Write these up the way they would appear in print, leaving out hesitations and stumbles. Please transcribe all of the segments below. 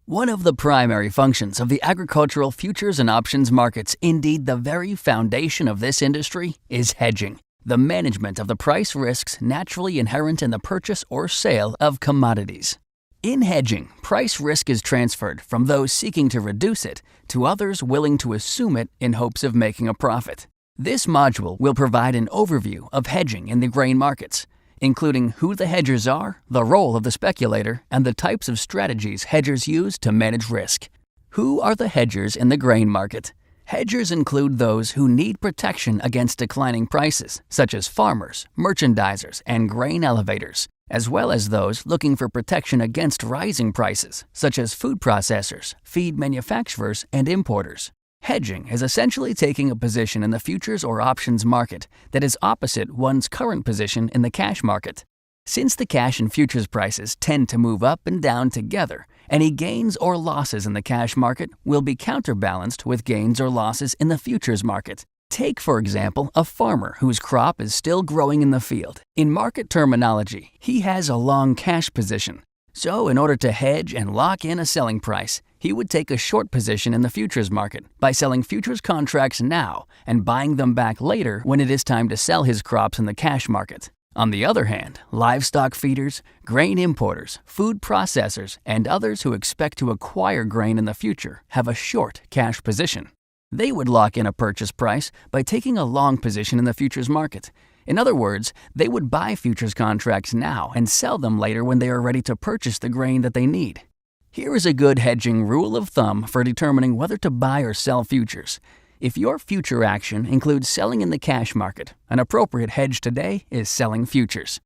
One of the primary functions of the agricultural futures and options markets, indeed the very foundation of this industry, is hedging, the management of the price risks naturally inherent in the purchase or sale of commodities. In hedging, price risk is transferred from those seeking to reduce it to others willing to assume it in hopes of making a profit. This module will provide an overview of hedging in the grain markets, including who the hedgers are, the role of the speculator, and the types of strategies hedgers use to manage risk. Who are the hedgers in the grain market? Hedgers include those who need protection against declining prices, such as farmers, merchandisers, and grain elevators, as well as those looking for protection against rising prices, such as food processors, feed manufacturers, and importers. Hedging is essentially taking a position in the futures or options market that is opposite one's current position in the cash market. Since the cash and futures prices tend to move up and down together, any gains or losses in the cash market will be counterbalanced with gains or losses in the futures market. Take, for example, a farmer whose crop is still growing in the field. In market terminology, he has a long cash position. So, in order to hedge and lock in a selling price, he would take a short position in the futures market by selling futures contracts now and buying them back later when it is time to sell his crops in the cash market. On the other hand, livestock feeders, grain importers, food processors, and others who expect to acquire grain in the future have a short cash position. They would lock in a purchase price by taking a long position in the futures market. In other words, they would buy futures contracts now and sell them later when they are ready to purchase the grain that they need. Here is a good hedging rule of thumb for determining whether to buy or sell futures. If your future action includes selling in the cash market, an appropriate hedge today is selling futures.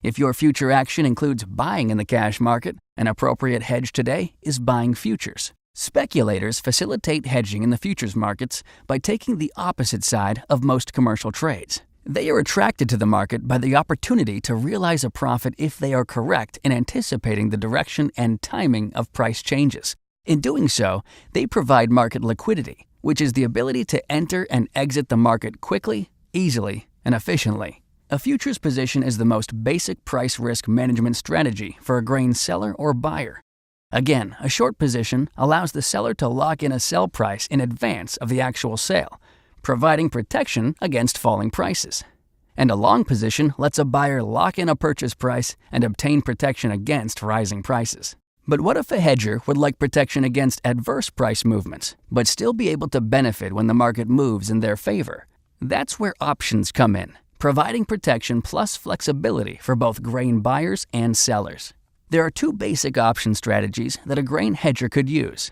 If your future action includes buying in the cash market, an appropriate hedge today is buying futures. Speculators facilitate hedging in the futures markets by taking the opposite side of most commercial trades. They are attracted to the market by the opportunity to realize a profit if they are correct in anticipating the direction and timing of price changes. In doing so, they provide market liquidity, which is the ability to enter and exit the market quickly, easily, and efficiently. A futures position is the most basic price risk management strategy for a grain seller or buyer. Again, a short position allows the seller to lock in a sell price in advance of the actual sale, providing protection against falling prices. And a long position lets a buyer lock in a purchase price and obtain protection against rising prices. But what if a hedger would like protection against adverse price movements, but still be able to benefit when the market moves in their favor? That's where options come in, providing protection plus flexibility for both grain buyers and sellers. There are two basic option strategies that a grain hedger could use.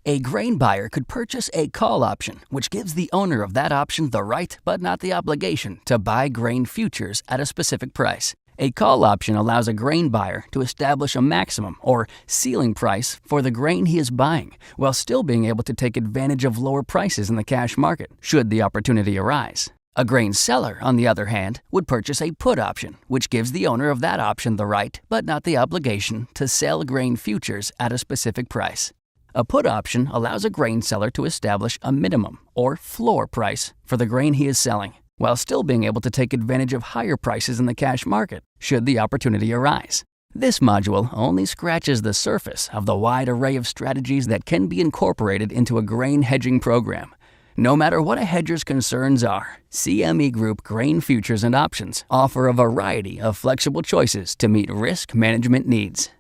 A grain buyer could purchase a call option, which gives the owner of that option the right but not the obligation to buy grain futures at a specific price. A call option allows a grain buyer to establish a maximum or ceiling price for the grain he is buying, while still being able to take advantage of lower prices in the cash market, should the opportunity arise. A grain seller, on the other hand, would purchase a put option, which gives the owner of that option the right but not the obligation to sell grain futures at a specific price. A put option allows a grain seller to establish a minimum or floor price for the grain he is selling, while still being able to take advantage of higher prices in the cash market, should the opportunity arise. This module only scratches the surface of the wide array of strategies that can be incorporated into a grain hedging program. No matter what a hedger's concerns are, CME Group Grain Futures and Options offer a variety of flexible choices to meet risk management needs.